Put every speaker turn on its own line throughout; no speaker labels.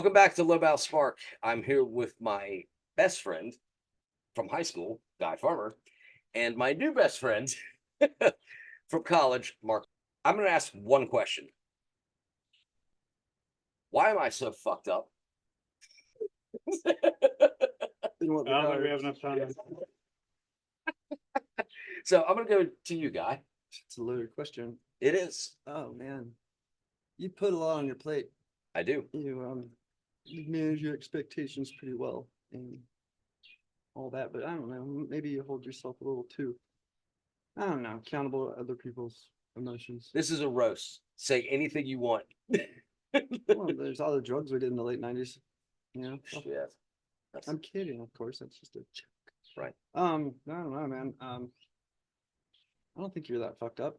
Welcome back to Lobow Spark. I'm here with my best friend from high school, Guy Farmer, and my new best friend from college, Mark. I'm going to ask one question. Why am I so fucked up?
I don't think we have enough time.
So I'm going to go to you, Guy.
It's a loaded question.
It is.
Oh man, you put a lot on your plate.
I do.
You manage your expectations pretty well and all that, but I don't know. Maybe you hold yourself a little too, I don't know, accountable to other people's emotions.
This is a roast. Say anything you want.
Well, there's all the drugs we did in the late '90s. You know.
Yes.
I'm kidding, of course. That's just a joke.
Right.
I don't know, man. I don't think you're that fucked up.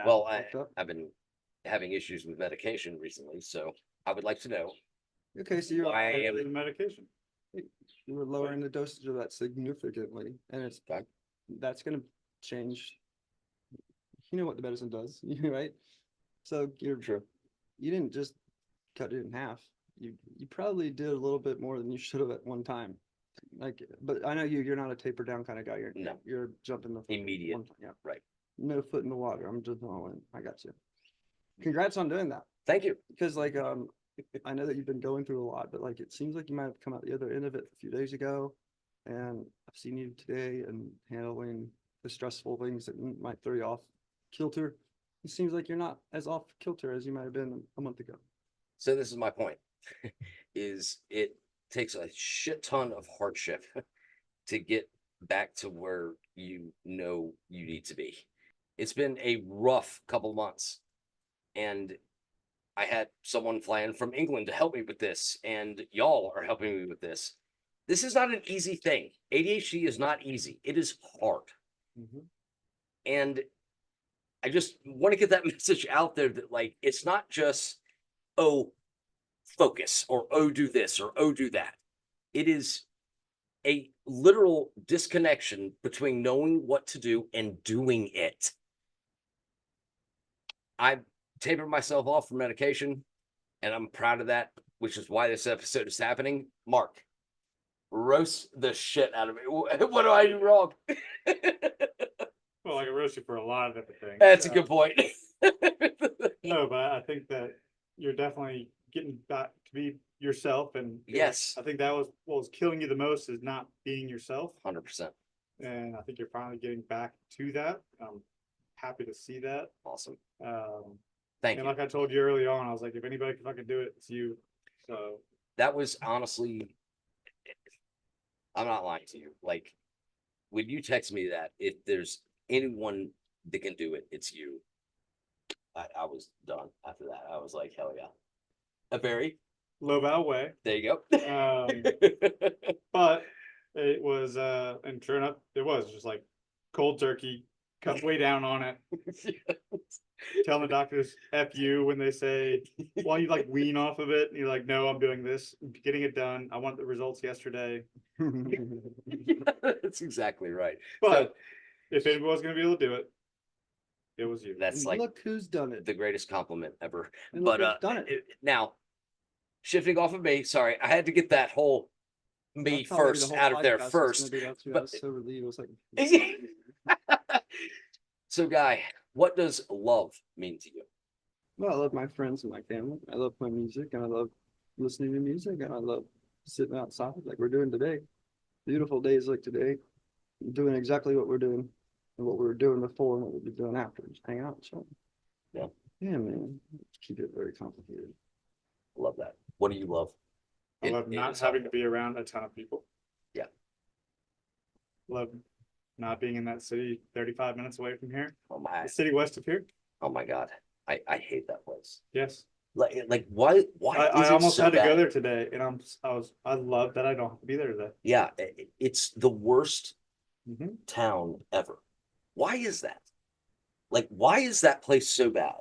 Well,
fucked up.
I've been having issues with medication recently, so I would like to know.
Okay, so you're
why I am
The medication.
you were lowering the dosage of that significantly, and that's going to change. You know what the medicine does, right? So you're
True.
You didn't just cut it in half. You probably did a little bit more than you should have at one time. But I know you're not a taper down kind of guy. You're jumping the
Immediate.
one time. Yeah,
right.
No foot in the water. I'm just all in. I got you. Congrats on doing that.
Thank you.
Because I know that you've been going through a lot, but it seems like you might have come out the other end of it a few days ago, and I've seen you today and handling the stressful things that might throw you off kilter. It seems like you're not as off kilter as you might have been a month ago.
So this is my point. Is it takes a shit ton of hardship to get back to where you know you need to be. It's been a rough couple of months, and I had someone flying from England to help me with this, and y'all are helping me with this. This is not an easy thing. ADHD is not easy. It is hard.
Mm-hmm.
And I just want to get that message out there that it's not just, oh, focus, or oh, do this, or oh, do that. It is a literal disconnection between knowing what to do and doing it. I tapered myself off from medication, and I'm proud of that, which is why this episode is happening. Mark, roast the shit out of me. What do I do wrong?
Well, I can roast you for a lot of different things.
That's a good point.
No, but I think that you're definitely getting back to be yourself, and
yes,
I think that was what was killing you the most, is not being yourself.
100%.
And I think you're finally getting back to that. I'm happy to see that.
Awesome.
Thank you. Like I told you early on, I was like, if anybody can fucking do it, it's you. So
that was honestly, I'm not lying to you. When you text me that, if there's anyone that can do it, it's you. I was done after that. I was like, hell yeah. A very
Lobow way.
There you go.
But it was, and sure enough, it was just like cold turkey, cut way down on it. Telling the doctors F you when they say, well, you wean off of it. And you're like, no, I'm doing this, I'm getting it done. I want the results yesterday.
That's exactly right.
But if anybody was going to be able to do it, it was you.
That's
look who's done it.
The greatest compliment ever.
And
but
done it.
Now, shifting off of me, sorry, I had to get that whole me first out of there first.
But I was so relieved. I was
like, so Guy, what does love mean to you?
Well, I love my friends and my family. I love playing music, and I love listening to music, and I love sitting outside like we're doing today. Beautiful days like today, doing exactly what we're doing and what we were doing before and what we'll be doing after. Just hang out and chill.
Yeah.
Yeah, man. Keep it very complicated.
Love that. What do you love?
I love not having to be around a ton of people.
Yeah.
Love not being in that city 35 minutes away from here.
Oh my.
The city west of here.
Oh my God. I hate that place.
Yes.
Why
I almost had to go there today, and I love that I don't have to be there today.
Yeah, it's the worst town ever. Why is that? Why is that place so bad?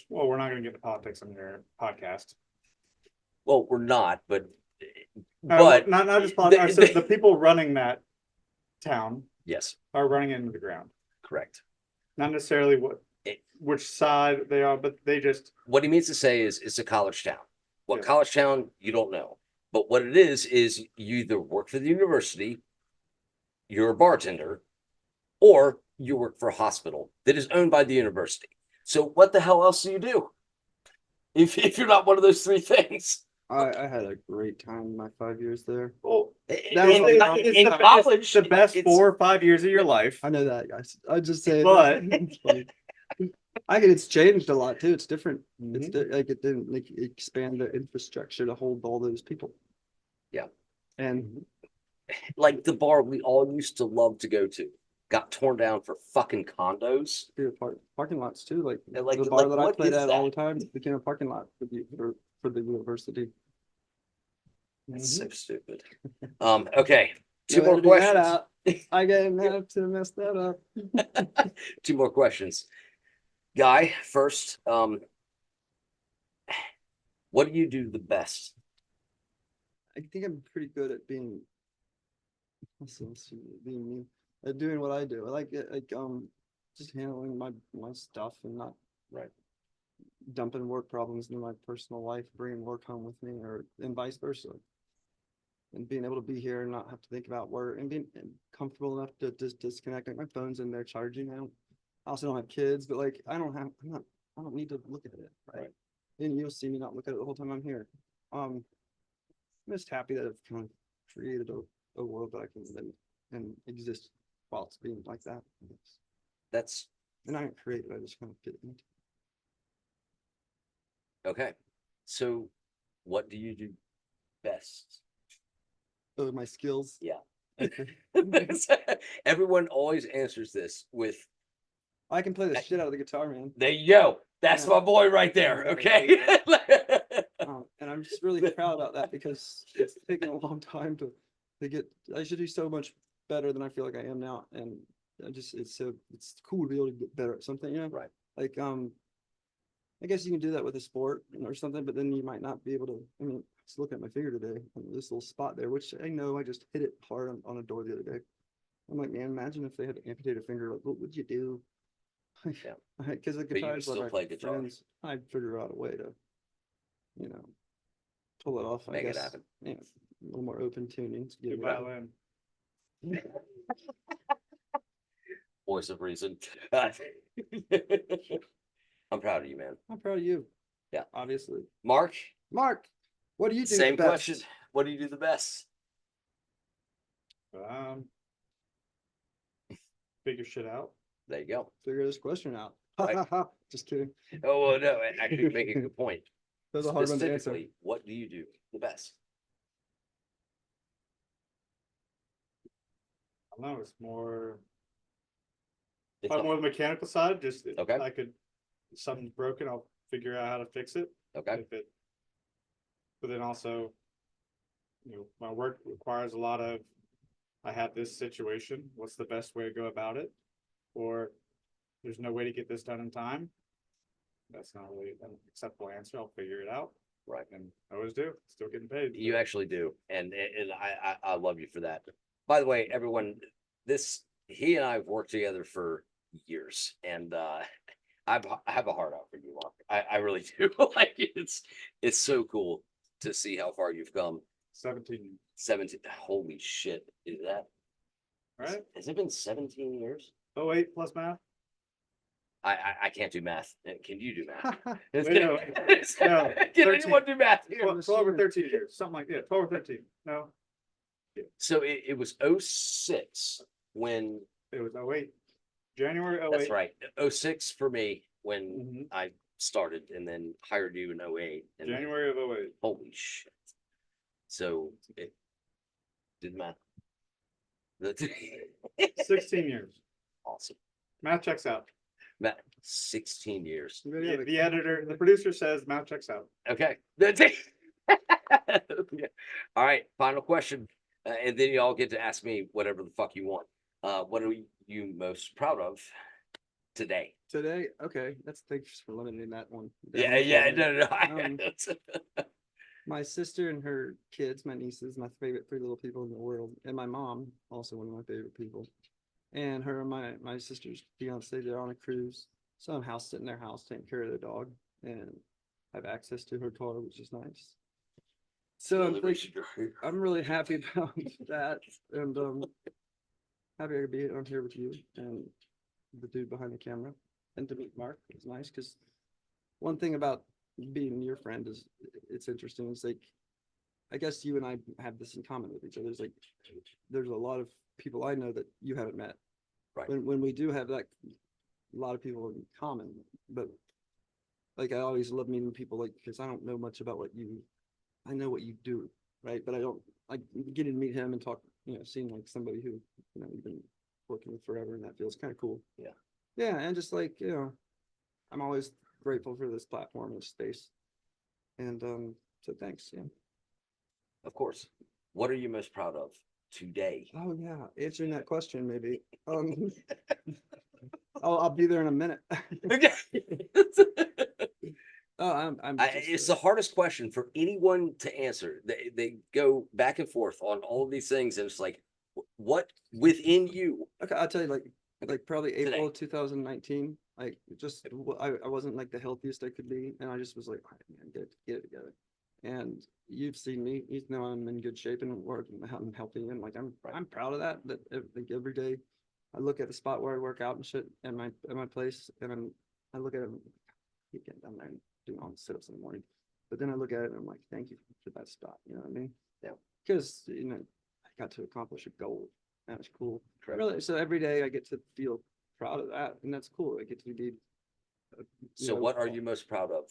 Well, we're not going to get into politics on your podcast.
Well, we're not, but
not just politics. The people running that town,
yes,
are running into the ground.
Correct.
Not necessarily what which side they are, but they just
What he means to say is it's a college town. What
Yeah.
college town, you don't know. But what it is you either work for the university, you're a bartender, or you work for a hospital that is owned by the university. So what the hell else do you do if you're not one of those three things?
I had a great time in my 5 years there.
well,
That was
In,
like-
in college,
it's the best
it's-
4 or 5 years of your life.
I know that, guys. I just say,
But-
it's funny. I think it's changed a lot too. It's different. It's
Mhm.
like it didn't like expand the infrastructure to hold all those people.
Yeah.
And
like the bar we all used to love to go to got torn down for fucking condos.
dude, parking lots too. Like,
And like-
the bar
like,
that I
what
played
is
at all the
that?
time became a parking lot for the university.
That's
Mm-hmm.
so stupid. Okay. Two
No way
more
to do that
questions.
out. I get mad to mess that up.
Two more questions. Guy, first, what do you do the best?
I think I'm pretty good at being being me, at doing what I do. I like it, like just handling my stuff and not
Right.
dumping work problems into my personal life, bringing work home with me, or and vice versa. And being able to be here and not have to think about work and being comfortable enough to just disconnect. Like my phone's in there charging. I also don't have kids, but like I don't need to look at it. Right. And you'll see me not look at it the whole time I'm here. I'm just happy that I've kind of created a world that I can live in and exist while it's being like that.
That's
And I didn't create it, I just kind of fit into
okay. So, what do you do best?
it. My skills.
Yeah.
Okay.
Everyone always answers this with,
I can play the shit out of the guitar, man.
there you go. That's
Yeah.
my boy right there. Okay.
And I'm just really proud about that because it's taken a long time to get. I should do so much better than I feel like I am now, and it's cool to be able to get better at something, you know.
Right.
Like I guess you can do that with a sport or something, but then you might not be able to. I mean, just look at my finger today, this little spot there, which I know I just hit it hard on a door the other day. I'm like, man, imagine if they had to amputate a finger. Like, what would you do?
Yeah.
Because the
But you
guitar
can
is what
still
my
play guitar.
friends. I'd figure out a way to, you know, pull it off. I
Make it
guess.
happen.
Yeah, a little more open tuning to get
Good
it out.
violin.
Voice of reason. I'm proud of you, man.
I'm proud of you.
Yeah.
Obviously.
Mark,
Mark, what do you do?
same
best?
question. What do you do the best?
Figure shit out.
There you go.
Figure this question out.
Right.
Just kidding.
Oh, well, no, actually make a good point.
That's a hard one to answer.
Specifically, what do you do the best?
I don't know. It's more.
It's
Probably
not-
more the mechanical side. Just if
Okay.
I could, if something's broken, I'll figure out how to fix it.
okay.
If it, but then also, my work requires a lot of. I have this situation. What's the best way to go about it? Or there's no way to get this done in time. That's not really an acceptable answer. I'll figure it out.
Right.
And I always do. Still getting paid.
You actually do, and I love you for that. By the way, everyone, he and I have worked together for years, and I have a heart out for you, Mark. I really do. Like it's so cool to see how far you've come.
17,
17. Holy shit! Is that
right?
Has it been 17 years?
08 plus math.
I can't do math. Can you do math?
Wait, no, no,
Can
13.
anyone do math here?
12 or 13 years, something like that. 12 or 13. No,
So it was 06 when
it was 08. January 08.
that's right. 06 for me when
Mhm.
I started and then hired you in 08. And then-
January of 08.
holy shit. So it did math.
16 years.
Awesome.
Math checks out.
Matt, 16 years.
The editor, the producer says math checks out.
Okay. All right. Final question. And then you all get to ask me whatever the fuck you want. What are you most proud of today?
Today, okay. Thanks for limiting that one.
Yeah,
down
yeah,
for me.
no.
My sister and her kids, my nieces, my favorite 3 little people in the world, and my mom, also one of my favorite people. And her and my sister's fiance, they're on a cruise some house sit in their house, taking care of their dog, and have access to her car, which is nice. So I'm really happy about that, and happy I could be on here with you and the dude behind the camera, and to meet Mark. It's nice because one thing about being your friend is it's interesting. It's like I guess you and I have this in common with each other. It's like there's a lot of people I know that you haven't met.
Right.
When we do have that, a lot of people in common, but like I always love meeting people like because I don't know much about what you, I know what you do, right? But I don't like getting to meet him and talk, seeing like somebody who you've been working with forever, and that feels kind of cool.
Yeah.
Yeah, and just like I'm always grateful for this platform and space, and so thanks. Yeah.
Of course. What are you most proud of today?
Oh yeah, answering that question maybe. I'll be there in a minute.
Okay.
Oh, I'm just,
It's the hardest question for anyone to answer. They go back and forth on all of these things, and it's like, what within you?
okay. I'll tell you, like probably April
Today.
2019. Like just I wasn't like the healthiest I could be, and I just was like, all right, man, get it together. And you've seen me. You know I'm in good shape and I'm healthy, and like I'm proud of that. That like every day, I look at the spot where I work out and shit at my place, and I look at it. Keep getting down there and doing all the sit-ups in the morning. But then I look at it and I'm like, thank you for that spot. You know what I mean?
Yeah.
Because I got to accomplish a goal. That was cool.
Correct.
Really. So every day I get to feel proud of that, and that's cool. I get to be.
So, what are you most proud of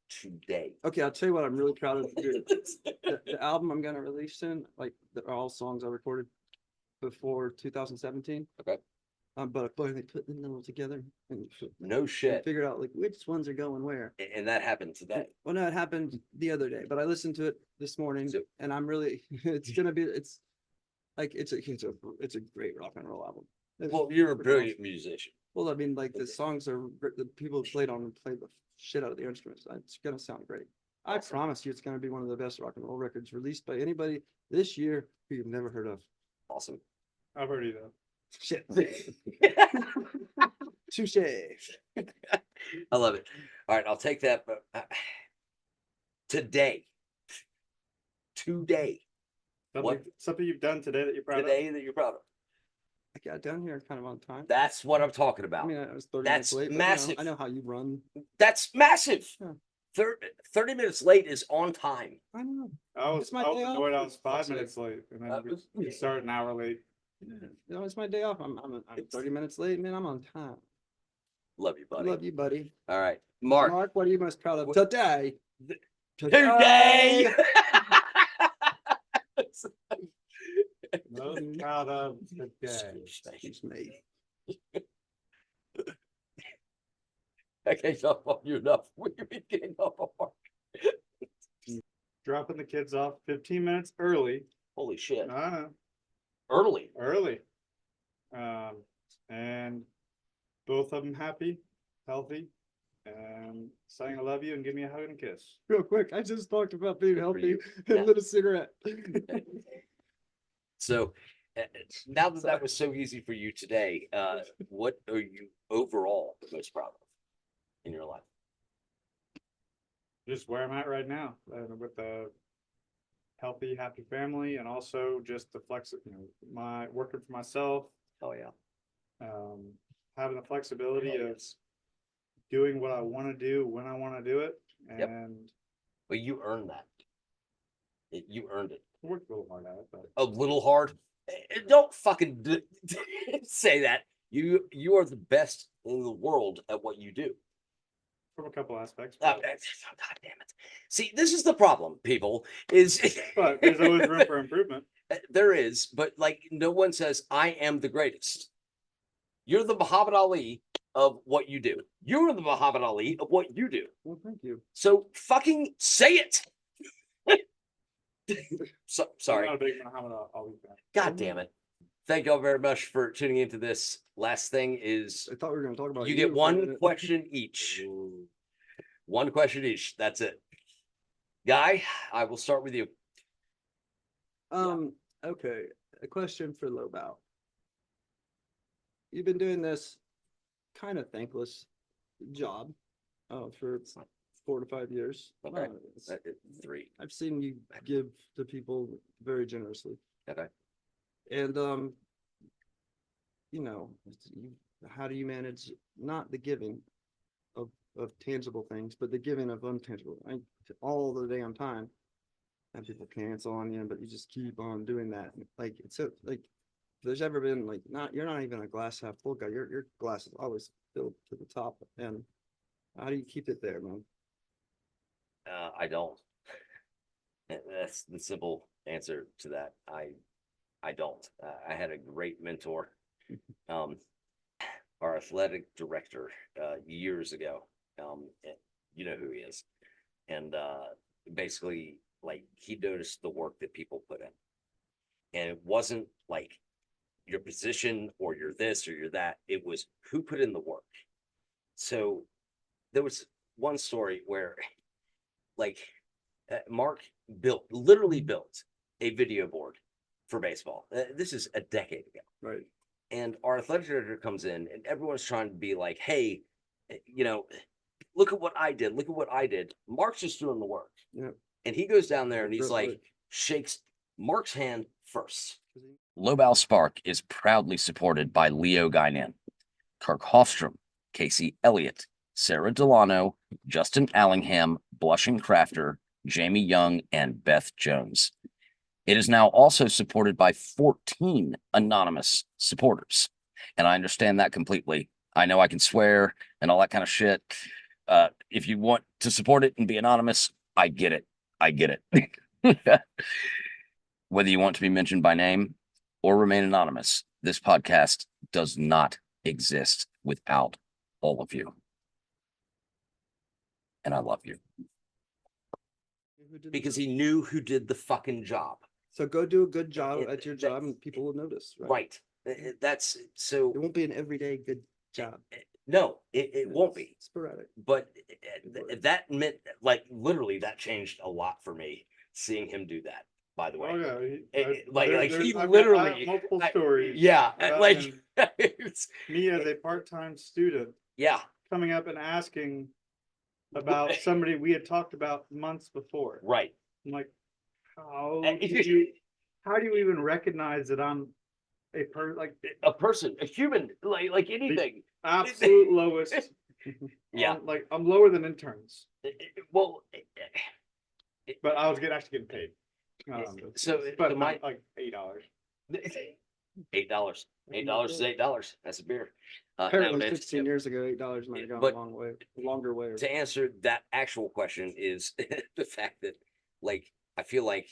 today?
Okay, I'll tell you what I'm really proud of. The album I'm gonna release soon, like they're all songs I recorded before 2017.
Okay.
But I finally put them all together and
No shit.
figured out like which ones are going where.
And that happened today.
Well, no, it happened the other day, but I listened to it this morning,
So-
and I'm really, it's a great rock and roll album.
Well, you're a brilliant musician.
Well, I mean, like the songs are the people who played the shit out of the instruments. It's gonna sound great. I
Awesome.
promise you, it's gonna be one of the best rock and roll records released by anybody this year who you've never heard of.
Awesome.
I've heard you though.
Shit. Touche.
I love it. All right, I'll take that. But today,
Something you've done today that you're proud of.
that you're proud of.
I got down here kind of on time.
That's what I'm talking
I
about.
mean, I was 30
That's
minutes late. But,
massive.
I know how you run.
That's massive.
Yeah.
30 minutes late is on time.
I know.
I was
It's my day off.
annoyed I was
Fuck's
5
sake.
minutes late, and
Uh,
then we started an hour late.
It's my day off. I'm 30 minutes late, man. I'm on time.
Love you,
I
buddy.
love you, buddy.
All right, Mark.
Mark, what are you most proud of
What-
today?
Today.
Most proud of today.
Excuse me.
I can't jump on you enough. We've been getting off of Mark.
Dropping the kids off 15 minutes early.
Holy shit.
Early.
Early.
And both of them happy, healthy, and saying I love you and give me a hug and a kiss.
Real quick, I just talked about being
Good for
healthy
you.
and
Yeah.
lit a cigarette.
So now that was so easy for you today, what are you overall most proud of in your life?
Just where I'm at right now, with a healthy, happy family, and also just the my working for myself,
Oh yeah.
having the flexibility of doing what I want to do when I want to do it,
Yep.
and
Well, you earned that. You earned it.
worked a little hard at it, but
A little hard. Don't fucking say that. You are the best in the world at what you do.
from a couple aspects.
God damn it. See, this is the problem, people, is
But there's always room for improvement.
there is, but like no one says I am the greatest. You're the Muhammad Ali of what you do. You're the Muhammad Ali of what you do.
Well, thank you.
So fucking say it. So,
I'm
sorry.
not a big Muhammad Ali fan.
God damn it. Thank y'all very much for tuning into this. Last thing is
I thought we were going to talk about
you get
for a
one
minute.
question each. One question each. That's it. Guy, I will start with you.
Okay, a question for Lobow. You've been doing this kind of thankless. job for 4 to 5 years.
Okay.
It's-
3.
I've seen you give to people very generously.
Okay.
And you know, how do you manage not the giving of tangible things, but the giving of untangible? All the damn time, and people cancel on you, but you just keep on doing that. Like it's so like, if there's ever been like, you're not even a glass half full guy. Your glass is always filled to the top. And how do you keep it there, man?
I don't. That's the simple answer to that. I don't. I had a great mentor, our athletic director, years ago. And you know who he is, and basically, like, he noticed the work that people put in, and it wasn't like your position or you're this or you're that. It was who put in the work. So there was one story where, like, Mark literally built a video board for baseball. This is a decade ago.
Right.
And our athletic director comes in, and everyone's trying to be like, hey, you know, look at what I did. Look at what I did. Mark's just doing the work.
Yeah.
And he goes down there and he's
Real
like,
quick.
shakes Mark's hand first. Lobow Spark is proudly supported by Leo Guinan, Kirk Hofstrom, Casey Elliott, Sarah Delano, Justin Allingham, Blushing Crafter, Jamie Young, and Beth Jones. It is now also supported by 14 anonymous supporters. And I understand that completely. I know I can swear and all that kind of shit. If you want to support it and be anonymous, I get it. I get it. Whether you want to be mentioned by name or remain anonymous, this podcast does not exist without all of you. And I love you.
Who did the
Because
job?
he knew who did the fucking job.
So go do a good job
It-
at your
that-
job, and people will notice. Right.
Right. That's so.
It won't be an everyday good job.
No, it won't be.
Sporadic.
But that meant, like, literally that changed a lot for me seeing him do that, by the way.
Oh yeah,
He
I have
literally
multiple
I-
stories.
yeah,
about
like
him.
it's,
Me as a part-time student
yeah,
coming up and asking about somebody we had talked about months before.
right.
I'm like, how do you even recognize that I'm
A person, a human, like anything.
absolute lowest?
Yeah.
Like I'm lower than interns,
Well,
but I was actually getting paid.
so
But
my
not like $8.
$8. $8 is $8. That's a beer.
Apparently,
Nowadays.
15 years ago, $8 might have gone
But
a long way, longer way.
To answer that actual question is the fact that, like, I feel like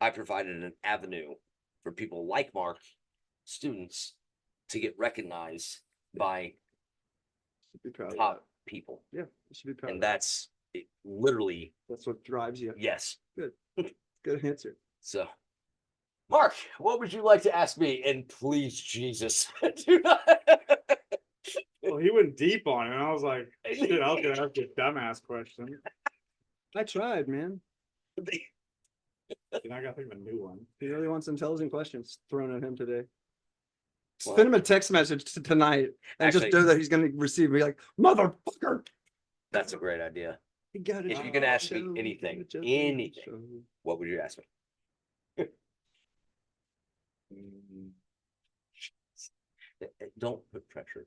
I provided an avenue for people like Mark, students, to get recognized by
Should be proud of
top
that.
people.
Yeah, you should be proud.
And
of that.
that's it, literally,
That's what drives you.
yes.
Good answer.
So, Mark, what would you like to ask me? And please, Jesus, do not.
Well, he went deep on it, and I was like, shit, I was gonna ask you a dumbass question.
I tried, man.
And I gotta think of a new one.
He really wants intelligent questions thrown at him today.
Well,
Send him a text message tonight and
Actually-
just know that he's going to receive. Be like, motherfucker.
that's a great idea.
You got it.
If you could ask me anything, what would you ask me? Don't put pressure.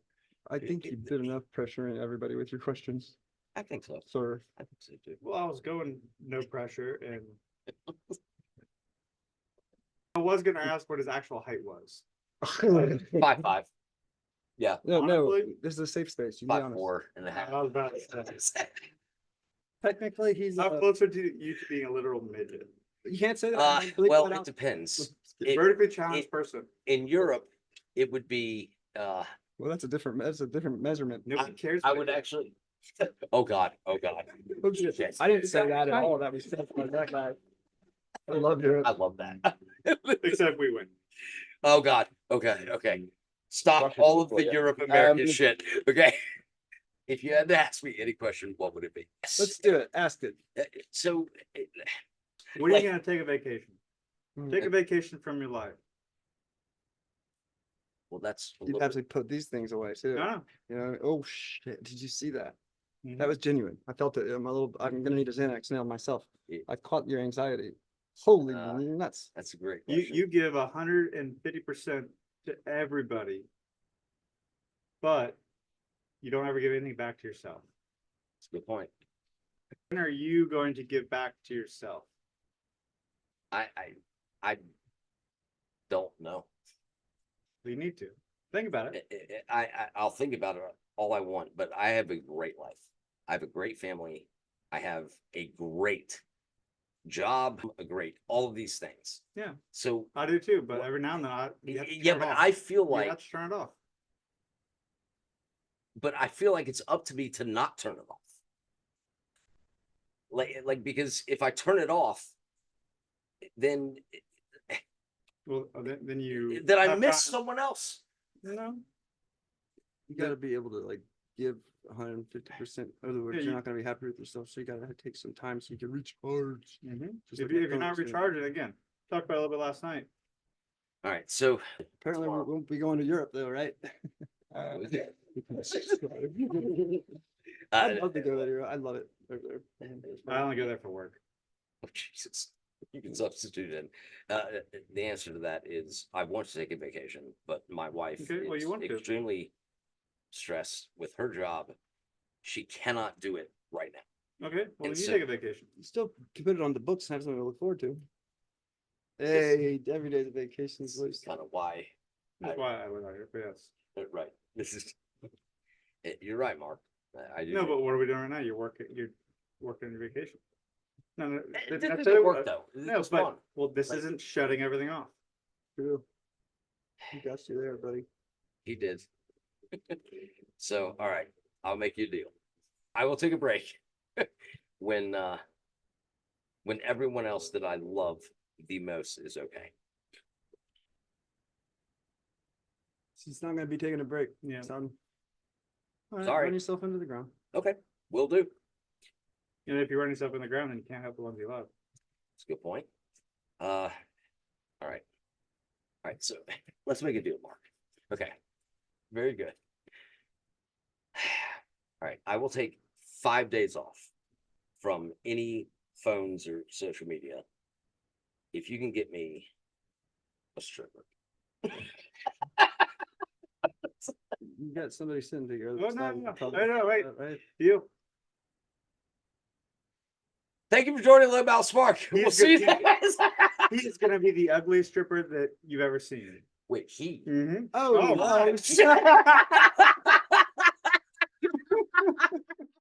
I think you did enough pressuring everybody with your questions,
I think so.
sir.
I think so too.
Well, I was going no pressure, and I was gonna ask what his actual height was.
5'5",
No, no,
Honestly?
this is a safe space. You can be honest.
5'4.5".
I was about to say,
Technically, he's.
how closer to you to being a literal midget?
You can't say that. man. Bleep
Well,
that
it
out.
depends. It-
Vertically challenged
it-
person.
In Europe, it would be.
Well, that's a different measurement.
Nobody cares.
I
what
would
it is.
actually. Oh God! Oh God!
Oh, shit.
Yes.
I didn't say that at all. That was stuff like that guy. I love your.
I love that.
Except we win.
Oh God! Okay. Okay. Stop
Russian
all of
people,
the
yeah.
Europe American
Um,
shit. Okay. If you had to ask me any question, what would it be?
Let's do it. Ask it.
So,
When are
Like-
you gonna take a vacation?
Hmm.
Take a vacation from your life.
Well, that's a
You'd
little bit-
actually put these things away too.
No,
You know, oh shit, did you see that?
no.
That was genuine. I felt it. I'm gonna need a Xanax now myself.
Yeah.
I caught your anxiety. Holy nuts.
that's a great
You
question.
you give 150% to everybody, but you don't ever give anything back to yourself.
That's a good point.
When are you going to give back to yourself?
I don't know.
You need to think about it.
I'll think about it all I want, but I have a great life. I have a great family. I have a great job, all of these things.
Yeah.
So
I do too, but
Well,
every now and then you have to
yeah,
turn it
but
off.
I feel
You
like,
have to turn it off.
it's up to me to not turn it off. Like because if I turn it off, then
Well, then you
I
have
miss
time-
someone else.
No,
You gotta be able to like give 150%. Otherwise,
Yeah,
you're
you-
not gonna be happy with yourself. So you gotta take some time so you can recharge. Just
if
like
you're not
phones do.
recharging again, talked about it a little bit last night.
All right, so
Apparently, we
tomorrow.
won't be going to Europe though, right? I'd love to go there. I love it over there.
I only go there for work.
Oh, Jesus. You can substitute in. The answer to that is I want to take a vacation, but my wife
Okay, well,
is
you want to.
extremely stressed with her job. She cannot do it right now.
Okay, well,
And
then you
so-
take a vacation.
You still can put it on the books and have something to look forward to. Hey, every day's a vacation.
This is kind of why.
That's why I live out here. But yes.
Right. This is. You're right, Mark. I do.
No, but what are we doing right now? You're working on your vacation. No, no,
It
that's
didn't
it.
work though.
No,
It's
but
fun.
well, this
Like-
isn't shutting everything off.
True. You got you there, buddy.
He did. So, all right, I'll make you a deal. I will take a break when everyone else that I love the most is okay.
She's not gonna be taking a break.
Yeah.
Son. All right,
Sorry.
run yourself into the ground.
Okay, will do.
And if you run yourself in the ground, then you can't help the ones you love.
That's a good point. All right. All right, so let's make a deal, Mark. Okay. Very good. All right, I will take 5 days off from any phones or social media if you can get me a stripper.
You got somebody sitting to your
Oh,
other
no,
side.
no,
of the
no, no, wait.
Right?
You.
Thank you for joining Lobow Spark.
He's
We'll see you
good.
guys.
He is gonna be the ugliest stripper that you've ever seen.
Wait, he.
Mm-hmm.
Oh,
Oh,
wow.
my.